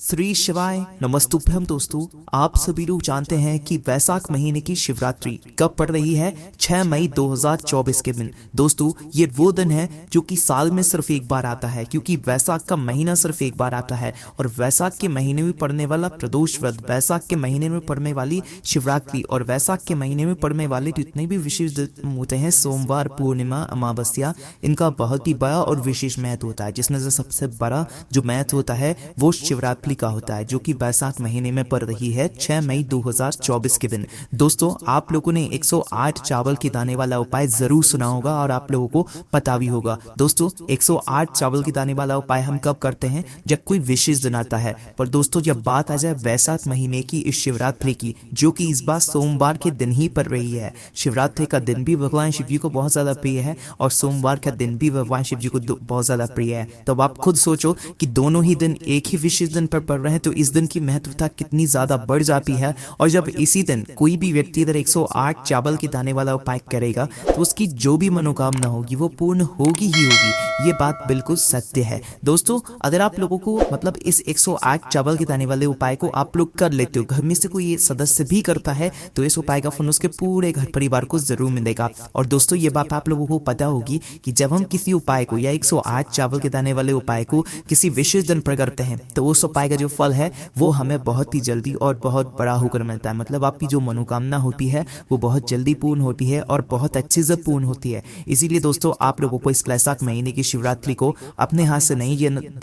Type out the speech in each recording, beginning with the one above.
श्री शिवाय नमस्तुभ्यम। दोस्तों, आप सभी लोग जानते हैं कि वैशाख महीने की शिवरात्रि कब पड़ रही है? 6 मई 2024 के दिन। दोस्तों, ये वो दिन है जो कि साल में सिर्फ एक बार आता है, क्योंकि वैशाख का महीना सिर्फ एक बार आता है। और वैशाख के महीने में पड़ने वाला प्रदोष व्रत, वैशाख के महीने में पड़ने वाली शिवरात्रि और वैशाख के महीने में पड़ने वाले जितने भी विशेष दिन होते हैं, सोमवार, पूर्णिमा, अमावस्या, इनका बहुत ही बड़ा और विशेष महत्व होता है। जिसमें से सबसे बड़ा जो महत्व होता है वो शिवरात्रि का होता है, जो कि वैशाख महीने में पड़ रही है 6 मई 2024 के दिन। दोस्तों, आप लोगों ने 108 चावल के दाने वाला उपाय जरूर सुना होगा और आप लोगों को पता भी होगा। दोस्तों, 108 चावल के दाने वाला उपाय हम कब करते हैं? जब कोई विशेष दिन आता है। पर दोस्तों, जब बात आ जाए वैशाख महीने की इस शिवरात्रि की, जो कि इस बार सोमवार के दिन ही पड़ रही है। शिवरात्रि का दिन भी भगवान शिव जी को बहुत ज्यादा प्रिय है और सोमवार का दिन भी भगवान शिव जी को बहुत ज्यादा प्रिय है। तो आप खुद सोचो कि दोनों ही दिन एक ही विशेष दिन पर पड़ रहे हैं, तो इस दिन की महत्वता कितनी ज्यादा बढ़ जाती है। और जब इसी दिन कोई भी व्यक्ति अगर 108 चावल के दाने वाला उपाय करेगा तो उसकी जो भी मनोकामना होगी वो पूर्ण होगी ही होगी। ये बात बिल्कुल सत्य है। दोस्तों, अगर आप लोगों को मतलब इस 108 चावल के दाने वाले उपाय को आप लोग कर लेते हो, घर में से कोई सदस्य भी करता है, तो इस उपाय का फल उसके पूरे घर परिवार को जरूर मिलेगा। और दोस्तों, ये बात आप लोगों को पता होगी कि जब हम किसी उपाय को या 108 चावल के दाने वाले उपाय को किसी विशेष दिन पर करते हैं, तो उस उपाय का जो फल है वो हमें बहुत ही जल्दी और बहुत बड़ा होकर मिलता है। मतलब आपकी जो मनोकामना होती है वो बहुत जल्दी पूर्ण होती है और बहुत अच्छे से पूर्ण होती है। इसीलिए दोस्तों, आप लोगों को इस वैशाख महीने की शिवरात्रि को अपने हाथ से नहीं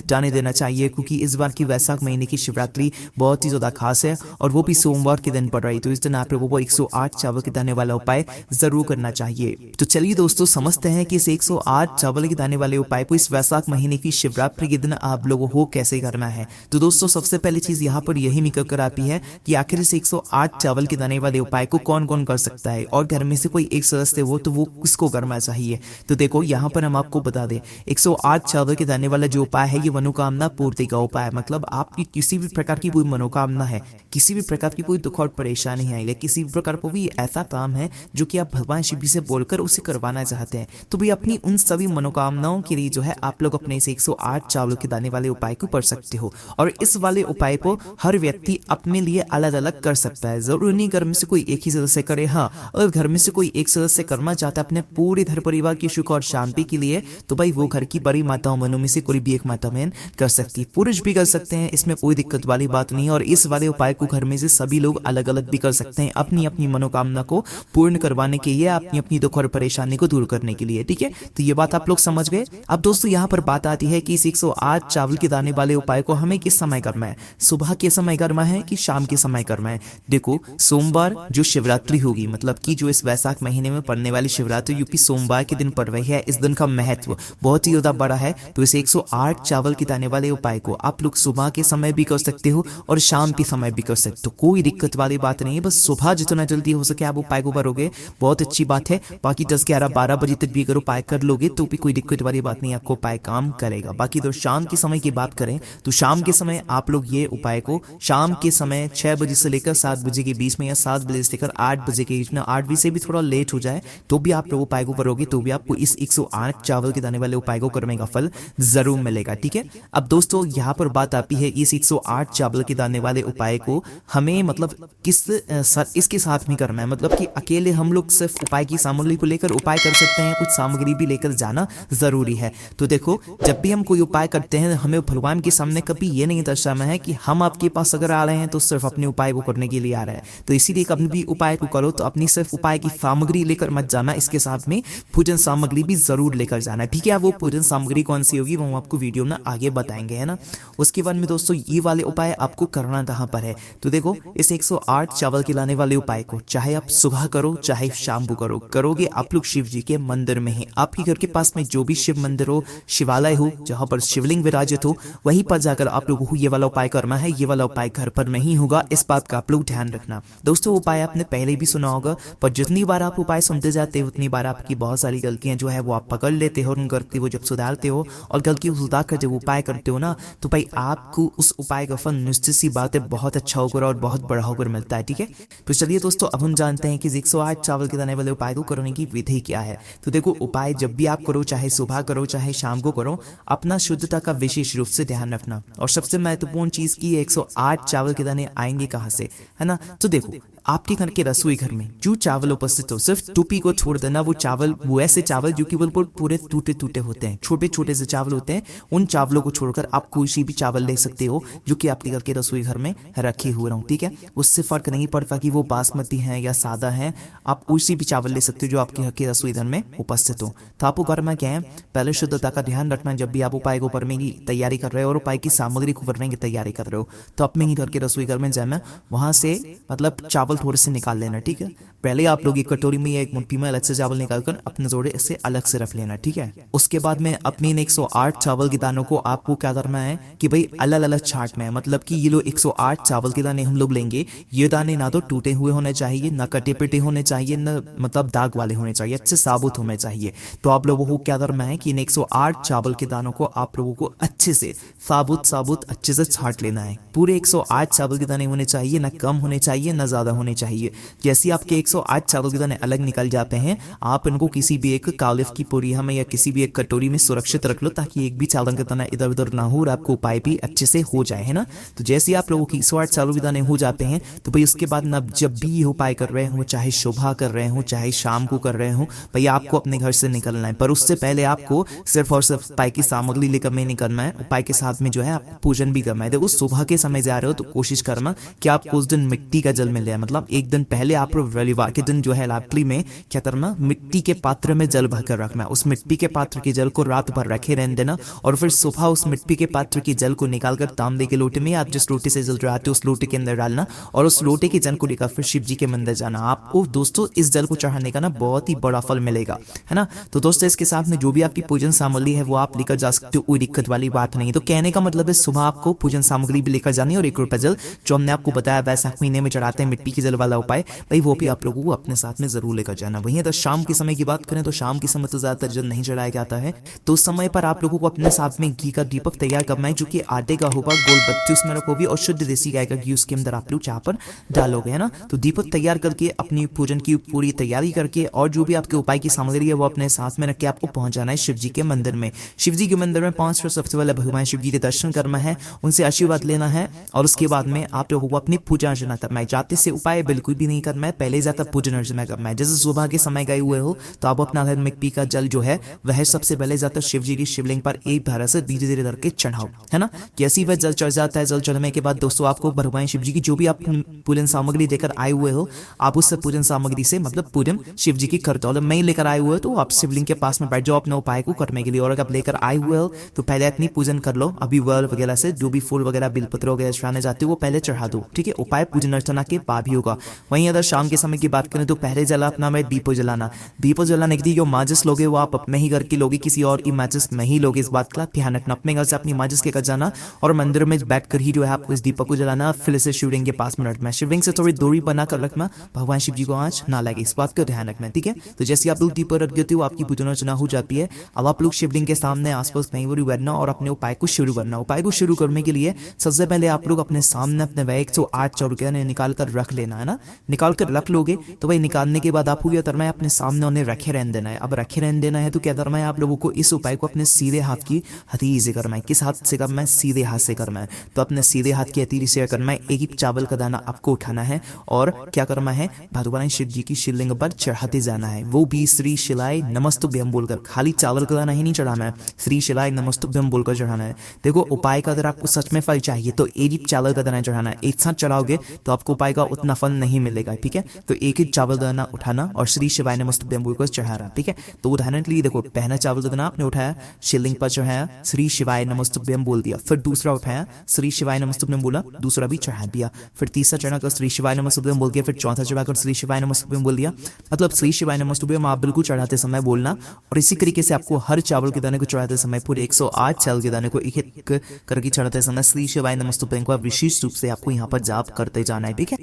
जाने देना चाहिए, क्योंकि इस बार की वैशाख महीने की शिवरात्रि बहुत ही ज्यादा खास है और वो भी सोमवार के दिन पड़ रही। तो इस दिन आप लोगों को 108 चावल के दाने वाला उपाय जरूर करना चाहिए। तो चलिए दोस्तों, समझते हैं कि इस 108 चावल के दाने वाले उपाय को इस वैशाख महीने की शिवरात्रि के दिन आप लोगों को कैसे करना है। तो दोस्तों, सबसे पहली चीज यहाँ पर यही निकल कर आती है कि आखिर इस 108 चावल के दाने वाले उपाय को कौन कौन कर सकता है और घर में से कोई एक सदस्य हो तो वो किसको करना चाहिए। तो देखो, यहाँ पर हम आपको बता दें, 108 चावल के दाने वाला जो उपाय है ये मनोकामना पूर्ति का उपाय है। मतलब आपकी किसी भी प्रकार की कोई मनोकामना है, किसी भी प्रकार की कोई दुख और परेशानी है, या किसी भी प्रकार को भी ऐसा काम है जो कि आप भगवान शिव जी से बोलकर उसे करवाना चाहते हैं, तो भी अपनी उन सभी मनोकामनाओं के लिए जो है आप लोग अपने इस 108 चावल के दाने वाले उपाय को कर सकते हो। और इस वाले उपाय को हर व्यक्ति अपने लिए अलग अलग कर सकता है। जरूरी नहीं घर में से कोई एक ही सदस्य करे। हाँ, अगर घर में से कोई एक सदस्य करना चाहता है अपने पूरे घर परिवार की सुख और शांति के लिए, तो भाई वो घर की बड़ी माताओं बहनों में से कोई भी एक माता बहन कर सकती है। पुरुष भी कर सकते हैं, इसमें कोई दिक्कत वाली बात नहीं है। और इस वाले उपाय को घर में से सभी लोग अलग अलग भी कर सकते हैं, अपनी अपनी मनोकामना को पूर्ण करवाने के लिए, अपनी अपनी दुख और परेशानी को दूर करने के लिए। ठीक है, तो ये बात आप लोग समझ गए। अब दोस्तों, यहाँ पर बात आती है कि इस 108 चावल के दाने वाले उपाय को हमें किस समय करना है। सुबह के समय करना है कि शाम के समय करना है। देखो, सोमवार जो शिवरात्रि होगी, मतलब कि जो इस वैशाख महीने में पड़ने वाली शिवरात्रि यूपी सोमवार के दिन पड़ रही है, इस दिन का महत्व बहुत ही ज्यादा बड़ा है। तो इस 108 चावल के दाने वाले उपाय को आप लोग सुबह के समय भी कर सकते हो और शाम के समय भी कर सकते हो। कोई दिक्कत वाली बात नहीं है। बस सुबह जितना जल्दी हो सके आप उपाय को करोगे, बहुत अच्छी बात है। बाकी 10, 11, 12 बजे तक भी अगर उपाय कर लोगे तो भी कोई दिक्कत वाली बात नहीं, आपको उपाय काम करेगा। बाकी तो शाम के समय की बात करें तो शाम के समय आप लोग ये उपाय को शाम के समय 6 बजे से लेकर 7 बजे के बीच में, या 7 बजे से लेकर 8 बजे के बीच में, 8 बजे से भी थोड़ा लेट हो जाए तो भी आप लोग उपाय को करोगे तो भी आपको इस 108 चावल के दाने वाले उपाय को करने का फल जरूर मिलेगा। ठीक है, अब दोस्तों, यहाँ पर बात आती है इस 108 चावल के दाने वाले उपाय को हमें मतलब इसके साथ में करना है। मतलब कि अकेले हम लोग सिर्फ उपाय की सामग्री को लेकर उपाय कर सकते हैं, कुछ सामग्री भी लेकर जाना जरूरी है। तो देखो, जब भी हम कोई उपाय करते हैं हमें भगवान के सामने कभी ये नहीं दर्शाना है कि हम आपके पास अगर आ रहे हैं तो सिर्फ अपने उपाय को करने के लिए आ रहे हैं। तो इसीलिए कभी भी उपाय को करो तो अपनी सिर्फ उपाय की सामग्री लेकर मत जाना, इसके साथ में पूजन सामग्री भी जरूर लेकर जाना। ठीक है, वो पूजन सामग्री कौन सी होगी वो हम आपको वीडियो में आगे बताएंगे, है ना। उसके बाद में दोस्तों, ये वाले उपाय आपको करना कहाँ पर है। तो देखो, इस 108 चावल के लाने वाले उपाय को चाहे आप सुबह करो चाहे शाम को करोगे आप लोग शिव जी के मंदिर में ही, आपके घर के पास में जो भी शिव मंदिर हो, शिवालय हो, जहां पर शिवलिंग विराजित हो, वहीं पर जाकर आप लोगों को ये वाला उपाय करना है। ये वाला उपाय घर पर नहीं होगा, इस बात का आप लोग ध्यान रखना। दोस्तों, उपाय आपने पहले भी सुना होगा, पर जितनी बार आप उपाय सुनते जाते हो उतनी बार आपकी बहुत सारी गलतियां जो है वो आप पकड़ लेते हो, उन गलती को जब सुधारते हो और गलती को सुधार कर जब उपाय करते हो ना, तो भाई आपको उस उपाय का फल निश्चित सी बात है बहुत अच्छा होकर और बहुत बड़ा होकर मिलता है। ठीक है, तो चलिए दोस्तों, अब हम जानते हैं कि 108 चावल के दाने वाले उपाय को करने की विधि क्या है। तो देखो, उपाय जब भी आप करो, चाहे सुबह करो चाहे शाम को करो, अपना शुद्धता का विशेष रूप से ध्यान रखना। और सबसे महत्वपूर्ण चीज की 108 चावल के दाने आएंगे कहाँ से, है ना। तो देखो आपके घर के रसोई घर में जो चावल उपस्थित हो, सिर्फ टोपी को छोड़ देना, वो चावल, वो ऐसे चावल जो कि बिल्कुल पूरे टूटे टूटे होते हैं, छोटे छोटे से चावल होते हैं, उन चावलों को छोड़कर आप कोई भी चावल ले सकते हो जो कि आपके घर के रसोई घर में रखे हुए हों, ठीक है। उससे फर्क नहीं पड़ता कि वो बासमती है या सादा है, आप कोई भी चावल ले सकते हो जो आपके घर के रसोई घर में उपस्थित हो। तो आपको करना क्या है, पहले शुद्धता का ध्यान रखना। जब भी आप उपाय को करने की तैयारी कर रहे हो और उपाय की सामग्री को करने की तैयारी कर रहे हो, तो अपने ही घर के रसोई घर में जाना, वहां से मतलब चावल थोड़े से निकाल लेना, ठीक है। पहले आप लोग एक कटोरी में या एक मुट्ठी में अलग से चावल निकालकर अपने जोड़े से अलग से रख लेना, ठीक है। उसके बाद में अपनी इन 108 चावल के दानों को आपको क्या करना है कि भाई अलग अलग छांटना है। मतलब कि ये लो 108 चावल के दाने हम लोग लेंगे, ये दाने ना तो टूटे हुए होने चाहिए, ना कटे पिटे होने चाहिए, ना मतलब दाग वाले होने चाहिए, अच्छे साबुत होने चाहिए। तो आप लोगों को क्या करना है कि इन 108 चावल के दानों को आप लोगों को अच्छे से साबुत अच्छे से छांट लेना है। पूरे 108 चावल के दाने होने चाहिए, ना कम होने चाहिए ना ज्यादा होने चाहिए। जैसे आपके 108 चावल के दाने अलग निकल जाते हैं, आप इनको किसी भी एक कालिफ की पुड़िया में या किसी भी एक कटोरी में सुरक्षित रख लो, ताकि एक भी चावल का दाना इधर उधर ना हो और आपको उपाय भी अच्छे से हो जाए, है ना। तो जैसे आप लोगों की 108 चावल के दाने हो जाते हैं, तो भाई उसके बाद ना जब भी ये उपाय कर रहे हो, चाहे सुबह कर रहे हो चाहे शाम को कर रहे हो, भाई आपको अपने घर से निकलना है। पर उससे पहले आपको सिर्फ और सिर्फ उपाय की सामग्री लेकर नहीं निकलना है, उपाय के साथ में जो है आप पूजन भी करना है। देखो सुबह के समय जा रहे हो तो कोशिश करना कि आप उस दिन मिट्टी का जल मिले, मतलब एक दिन पहले आप रविवार के दिन जो है रात्रि में क्या करना, मिट्टी के पात्र में जल भरकर रखना। उस मिट्टी के पात्र के जल को रात भर रखे रहने देना और फिर सुबह उस मिट्टी के पात्र के जल को निकालकर तांबे के लोटे में, आप जिस लोटे से जल चढ़ाते हो उस लोटे के अंदर डालना और उस लोटे के जल को लेकर फिर शिव जी के मंदिर जाना। आपको दोस्तों इस जल को चढ़ाने का ना बहुत ही बड़ा फल मिलेगा, है ना। तो दोस्तों इसके साथ में जो भी आपकी पूजन सामग्री है वो आप लेकर जा सकते हो, कोई दिक्कत वाली बात नहीं। तो कहने का मतलब है सुबह आपको पूजन सामग्री भी लेकर जानी है और 1 रुपया जल जो हमने आपको बताया वैसाख महीने में चढ़ाते हैं मिट्टी के जल वाला उपाय, भाई वो भी आप लोगों को अपने साथ में जरूर लेकर जाना। वहीं तो शाम के समय की बात करें तो शाम के समय तो ज्यादातर जल नहीं चढ़ाया जाता है, तो उस समय पर आप लोगों को अपने साथ में घी का दीपक तैयार करना है, जो कि आटे का होगा, गोल बत्ती उसमें रखोगे और शुद्ध देसी गाय का घी उसके अंदर आप लोग चाह पर डालोगे, है ना। तो दीपक तैयार करके अपनी पूजन की पूरी तैयारी करके और जो भी आपके उपाय की सामग्री है वो अपने साथ में रख के आपको पहुंच जाना है शिव जी के मंदिर में। शिव जी के मंदिर में पहुंच कर सबसे पहले भगवान शिव जी के दर्शन करना है, उनसे आशीर्वाद लेना है और उसके बाद में आप लोगों को अपनी पूजा अर्चना करना है। जाते से उपाय बिल्कुल भी नहीं करना है, पहले जाता पूजन अर्चना करना है। जैसे सुबह के समय गए हुए हो तो आप अपना घर मिट्टी का जल जो है वह सबसे पहले जाता शिव जी की शिवलिंग पर एक धारा से धीरे धीरे करके चढ़ाओ, है ना। जैसे वह जल चढ़ जाता है, जल चढ़ने के बाद दोस्तों आपको भगवान शिव जी की जो भी आप पूजन सामग्री लेकर आए हुए हो, आप उस पूजन सामग्री से मतलब पूजन शिव जी की करते हो। नहीं लेकर आए हुए हो तो आप शिवलिंग के पास में बैठ जाओ अपने उपाय को करने के लिए, और अगर आप लेकर आए हुए हो तो पहले अपनी पूजन कर लो। अभी वर्ल वगैरह से जो भी फूल वगैरह बिलपत्र वगैरह चढ़ाने जाते हो वो पहले चढ़ा दो, ठीक है। उपाय पूजन अर्चना के बाद ही होगा। वहीं अगर शाम के समय की बात करें तो पहले जला अपना में दीपो जलाना। दीपो जलाने के लिए जो माचिस लोगे वो आप अपने ही घर की लोगे, किसी और की माचिस नहीं लोगे। इस बात का ध्यान रखना, अपने घर से अपनी माचिस के घर जाना और मंदिर में बैठकर ही जो है आपको इस दीपक को जलाना, फिर से शिवलिंग के पास में रखना। शिवलिंग से थोड़ी दूरी बनाकर रखना, भगवान शिव जी को आंच ना लगे, इस बात का ध्यान रखना, ठीक है। तो जैसे आप लोग दीप रख देते हो आपकी पूजन अर्चना हो जाती है। अब आप लोग शिवलिंग के सामने आसपास कहीं भी बैठना और अपने उपाय को शुरू करना। उपाय को शुरू करने के लिए सबसे पहले आप लोग अपने सामने अपने वह 108 चावल के दाने निकाल कर रख लेना, है ना। निकाल कर रख लोगे तो भाई निकालने के बाद आपको क्या करना है, अपने सामने उन्हें रखे रहने देना है। अब रखे रहने देना है तो क्या करना है, आप लोगों को इस उपाय को अपने सीधे हाथ की हथेली से करना है। किस हाथ से करना है, सीधे हाथ से करना है। तो अपने सीधे हाथ की हथेली से करना है। एक ही चावल का दाना आपको उठाना है और क्या करना है, भगवान शिव जी की शिवलिंग पर चढ़ाते जाना है। वो भी श्री शिलाय नमस्तुभ्यम बोलकर, खाली चावल का दाना ही नहीं चढ़ाना है, श्री शिलाय नमस्तुभ्यम बोलकर चढ़ाना है। देखो उपाय का अगर आपको सच में फल चाहिए तो एक ही चावल का दाना चढ़ाना है। एक साथ चढ़ाओगे तो आपको उपाय का उतना फल नहीं मिलेगा, ठीक है। तो एक ही चावल का दाना उठाना और श्री शिवाय नमस्तुभ्यम बोलकर चढ़ाना, ठीक है। तो उदाहरण के लिए देखो, पहला चावल का दाना आपने उठाया, शिवलिंग पर चढ़ाया, श्री शिवाय नमस्तुभ्यम बोल दिया, फिर दूसरा उठाया, श्री शिवाय नमस्तुभ्यम बोला, दूसरा भी चढ़ा दिया, फिर तीसरा चढ़ाकर श्री शिवाय नमस्तुभ्यम बोल दिया, फिर चौथा चढ़ाकर श्री शिवाय नमस्तुभ्यम बोल दिया। मतलब श्री शिवाय नमस्तुभ्यम आप बिल्कुल चढ़ाते समय बोलना। और इसी तरीके से आपको हर चावल के दाने को चढ़ाते समय, पूरे 108 चावल के दाने को एक एक करके चढ़ाते समय श्री शिवाय नमस्तुभ्यम को विशेष रूप से आपको यहाँ पर जाप करते जाना है, ठीक है।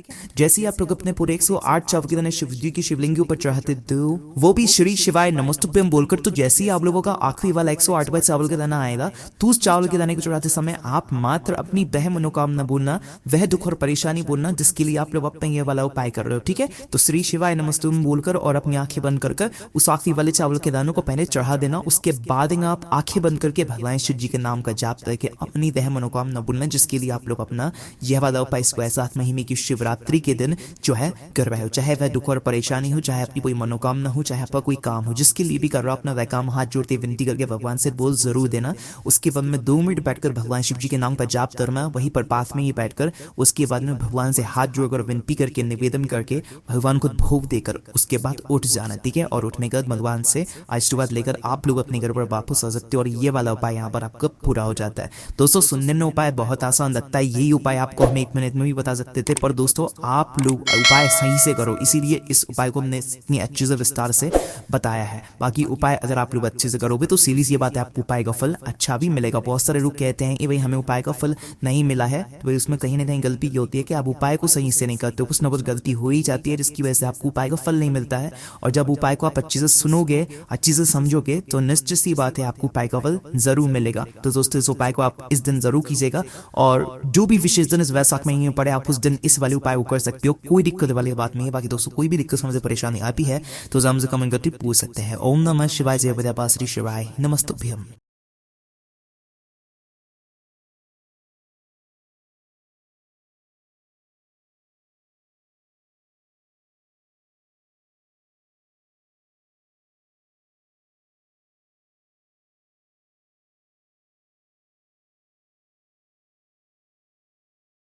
जैसे ही आप लोग अपने पूरे 108 चावल के दाने शिव जी की शिवलिंग के ऊपर चढ़ाते हो, वो भी श्री शिवाय नमस्तुभ्यम बोलकर, तो जैसे ही आप लोगों का आखिरी वाला 108वां चावल का दाना आएगा, तो उस चावल के दाने को चढ़ाते समय आप मात्र अपनी वह मनोकामना बोलना, वह दुख और परेशानी बोलना जिसके लिए आप लोग अपना ये वाला उपाय कर रहे हो। ठीक है, तो श्री शिवाय नमस्तुभ्यम बोलकर और अपनी आंखें बंद कर उस आखिरी वाले चावल के दानों को पहले चढ़ा देना। उसके बाद आप आंखें बंद करके भगवान शिव जी के नाम का जाप करके अपनी वह मनोकामना बोलना जिसके लिए आप लोग अपना यह वाला उपाय इस वैशाख महीने की शिवरात्रि के दिन जो है कर रहे हो। चाहे वह दुख और परेशानी हो, चाहे अपनी कोई मनोकामना हो, चाहे आपका कोई काम हो, जिसके लिए भी कर रहा हो, अपना वह काम हाथ जोड़ते विनती करके भगवान से बोल जरूर देना। उसके बाद में 2 मिनट बैठकर भगवान शिव जी के नाम का जाप करना, वहीं पर पास में ही बैठकर उसके बाद में भगवान से हाथ जोड़कर विनती करके निवेदन करके भगवान को भोग देकर उसके बाद उठ जाना। ठीक है, और उठने के बाद भगवान से आशीर्वाद लेकर आप लोग अपने घर पर वापस आ सकते हो और ये वाला उपाय यहाँ पर आपका पूरा हो जाता है। दोस्तों सुनने में उपाय बहुत आसान लगता है, यही उपाय आपको हम 1 मिनट में भी बता सकते थे, पर दोस्तों आप लोग उपाय सही से करो, इसीलिए इस उपाय को हमने इतनी अच्छे से विस्तार से बताया है। बाकी उपाय अगर आप लोग अच्छे से करोगे तो सीधी सी बात है आपको उपाय का फल अच्छा भी मिलेगा। बहुत सारे लोग कहते हैं कि भाई हमें उपाय का फल नहीं मिला है, तो भाई उसमें कहीं ना कहीं गलती ये होती है कि आप उपाय को सही से नहीं करते हो, कुछ ना कुछ गलती हो ही जाती है जिसकी वजह से आपको उपाय का फल नहीं मिलता है। और जब उपाय को आप अच्छे से सुनोगे, अच्छे से समझोगे, तो निश्चित सी बात है आपको उपाय का फल जरूर मिलेगा। तो दोस्तों इस उपाय को आप इस दिन जरूर कीजिएगा, और जो भी विशेष दिन इस वैशाख महीने में पड़े आप उस दिन इस वाले उपाय को कर सकते हो, कोई दिक्कत वाली बात नहीं है। बाकी दोस्तों कोई भी दिक्कत समझ परेशानी आती है तो हमसे कमेंट करके पूछ सकते हैं। ओम नमः शिवाय, जय विद्यापाश्री शिवाय नमस्तुभ्यम।